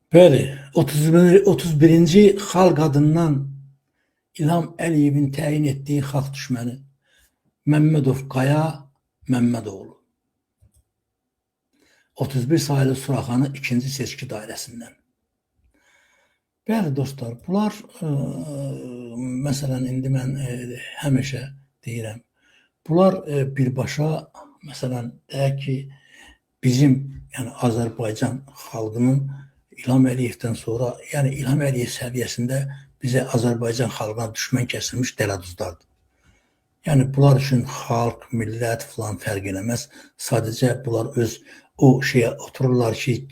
Bəli, 31-ci xalq adından İlham Əliyevin təyin etdiyi xalq düşməni Məmmədov Qaya Məmmədoğlu. 31 sayılı Suraxanı 2-ci seçki dairəsindən. Bəli dostlar, bunlar məsələn indi mən həmişə deyirəm. Bunlar birbaşa məsələn deyək ki bizim, yəni Azərbaycan xalqının İlham Əliyevdən sonra, yəni İlham Əliyev səviyyəsində bizə Azərbaycan xalqına düşmən kəsilmiş dələduzlardır. Yəni bunlar üçün xalq, millət falan fərq eləməz. Sadəcə bunlar öz o şeyə otururlar ki,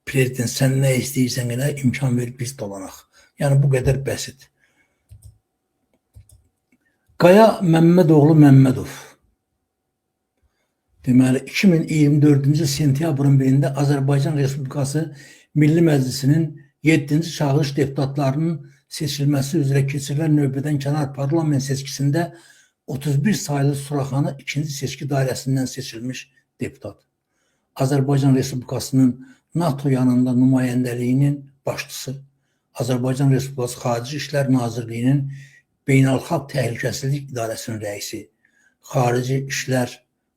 prezident sən nə istəyirsən elə imkan ver biz dolanaq. Yəni bu qədər bəsit. Qaya Məmmədoğlu Məmmədov. Deməli 2024-cü sentyabrın 1-də Azərbaycan Respublikası Milli Məclisinin 7-ci çağırış deputatlarının seçilməsi üzrə keçirilən növbədən kənar parlament seçkisində 31 sayılı Suraxanı 2-ci seçki dairəsindən seçilmiş deputat. Azərbaycan Respublikasının NATO yanında nümayəndəliyinin başçısı, Azərbaycan Respublikası Xarici İşlər Nazirliyinin Beynəlxalq Təhlükəsizlik İdarəsinin rəisi, Xarici İşlər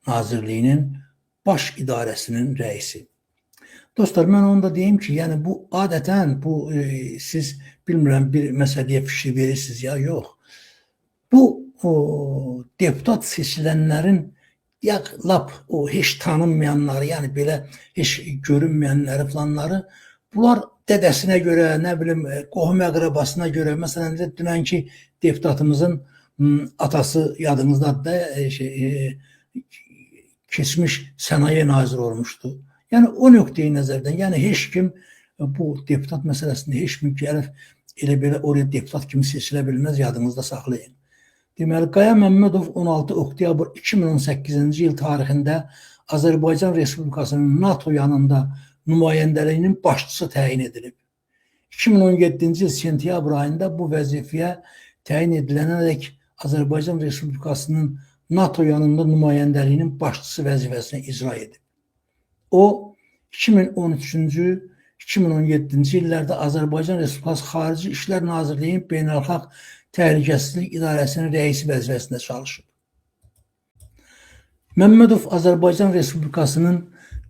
Nazirliyinin baş idarəsinin rəisi. Dostlar, mən onu da deyim ki, yəni bu adətən, siz bilmirəm bir məsələyə fikir verirsiniz ya, yox. Bu deputat seçilənlərin lap o heç tanınmayanları, yəni belə heç görünməyənləri falanları, bunlar dədəsinə görə, nə bilim, qohum əqrəbasına görə, məsələn, dünənki deputatımızın atası yadınızdadır da, keçmiş sənaye naziri olmuşdu. Yəni o nöqteyi nəzərdən, yəni heç kim bu deputat məsələsində heç kim gəlib elə belə oraya deputat kimi seçilə bilməz, yadınızda saxlayın. Deməli, Qaya Məmmədov 16 oktyabr 2018-ci il tarixində Azərbaycan Respublikasının NATO yanında nümayəndəliyinin başçısı təyin edilib. 2017-ci il sentyabr ayında bu vəzifəyə təyin edilənədək Azərbaycan Respublikasının NATO yanında nümayəndəliyinin başçısı vəzifəsini icra edib. O, 2013-cü, 2017-ci illərdə Azərbaycan Respublikası Xarici İşlər Nazirliyinin Beynəlxalq Təhlükəsizlik İdarəsinin rəisi vəzifəsində çalışıb. Məmmədov Azərbaycan Respublikasının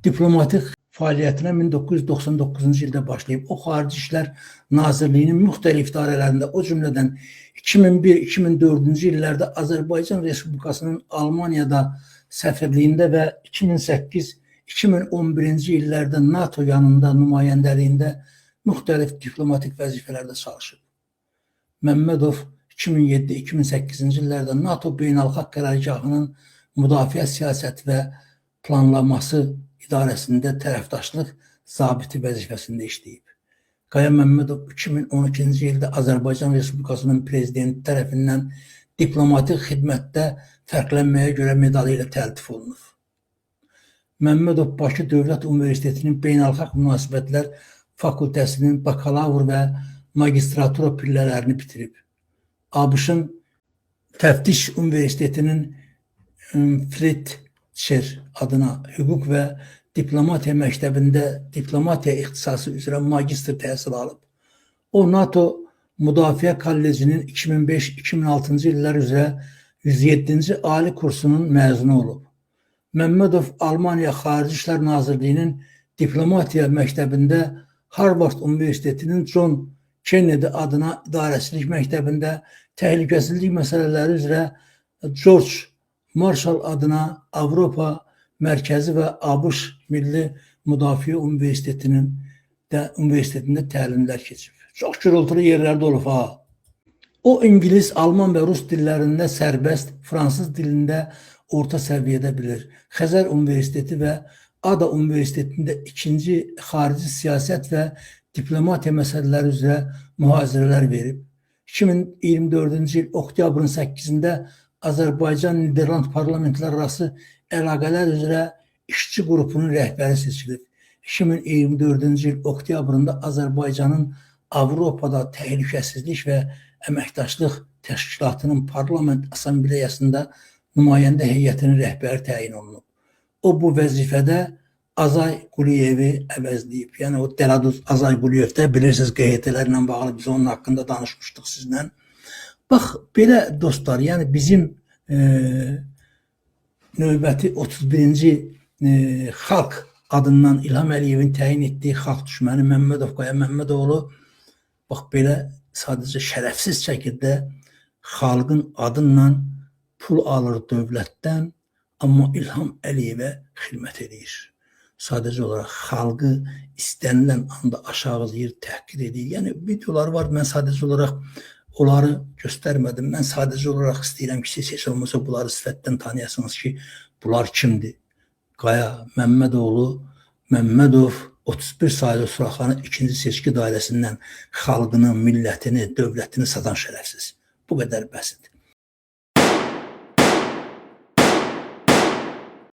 diplomatik fəaliyyətinə 1999-cu ildə başlayıb. O, Xarici İşlər Nazirliyinin müxtəlif idarələrində, o cümlədən 2001-2004-cü illərdə Azərbaycan Respublikasının Almaniyada səfirliyində və 2008-2011-ci illərdə NATO yanında nümayəndəliyində müxtəlif diplomatik vəzifələrdə çalışıb. Məmmədov 2007-2008-ci illərdə NATO Beynəlxalq Qərargahının Müdafiə Siyasəti və Planlaması İdarəsində tərəfdaşlıq zabiti vəzifəsində işləyib. Qaya Məmmədov 2012-ci ildə Azərbaycan Respublikasının prezidenti tərəfindən diplomatik xidmətdə fərqlənməyə görə medalı ilə təltif olunub. Məmmədov Bakı Dövlət Universitetinin Beynəlxalq Münasibətlər Fakültəsinin bakalavr və magistratura pillələrini bitirib. ABŞ-ın Təftiş Universitetinin Fletcher adına hüquq və diplomatiya məktəbində diplomatiya ixtisası üzrə magistr təhsil alıb. O, NATO Müdafiə Kollecinin 2005-2006-cı illər üzrə 107-ci ali kursunun məzunu olub. Məmmədov Almaniya Xarici İşlər Nazirliyinin diplomatiya məktəbində, Harvard Universitetinin John Kennedy adına idarəçilik məktəbində təhlükəsizlik məsələləri üzrə George Marshall adına Avropa Mərkəzi və ABŞ Milli Müdafiə Universitetində təlimlər keçib. Çox gürültülü yerlərdə olub ha. O, İngilis, Alman və Rus dillərində sərbəst, fransız dilində orta səviyyədə bilir. Xəzər Universiteti və Ada Universitetində 2-ci xarici siyasət və diplomatiya məsələləri üzrə mühazirələr verib. 2024-cü il oktyabrın 8-də Azərbaycan-Niderland parlamentlər arası əlaqələr üzrə işçi qrupunun rəhbəri seçilib. 2024-cü il oktyabrında Azərbaycanın Avropada Təhlükəsizlik və Əməkdaşlıq Təşkilatının Parlament Assambleyasında nümayəndə heyətinin rəhbəri təyin olunub. O, bu vəzifədə Azay Quliyevi əvəzləyib. Yəni o Dəladuz Azay Quliyev də bilirsiniz QHT-lərlə bağlı biz onun haqqında danışmışdıq sizlə. Bax belə dostlar, yəni bizim növbəti 31-ci xalq adından İlham Əliyevin təyin etdiyi xalq düşməni Məmmədov Qaya Məmmədoğlu bax belə sadəcə şərəfsiz şəkildə xalqın adından pul alır dövlətdən, amma İlham Əliyevə xidmət edir. Sadəcə olaraq xalqı istənilən anda aşağılayır, təhqir edir. Yəni videolar var, mən sadəcə olaraq onları göstərmədim. Mən sadəcə olaraq istəyirəm ki, siz heç olmasa bunları sifətdən tanıyasınız ki, bunlar kimdir? Qaya Məmmədoğlu, Məmmədov 31 sayılı Suraxanı 2-ci seçki dairəsindən xalqını, millətini, dövlətini satan şərəfsiz. Bu qədər bəsit.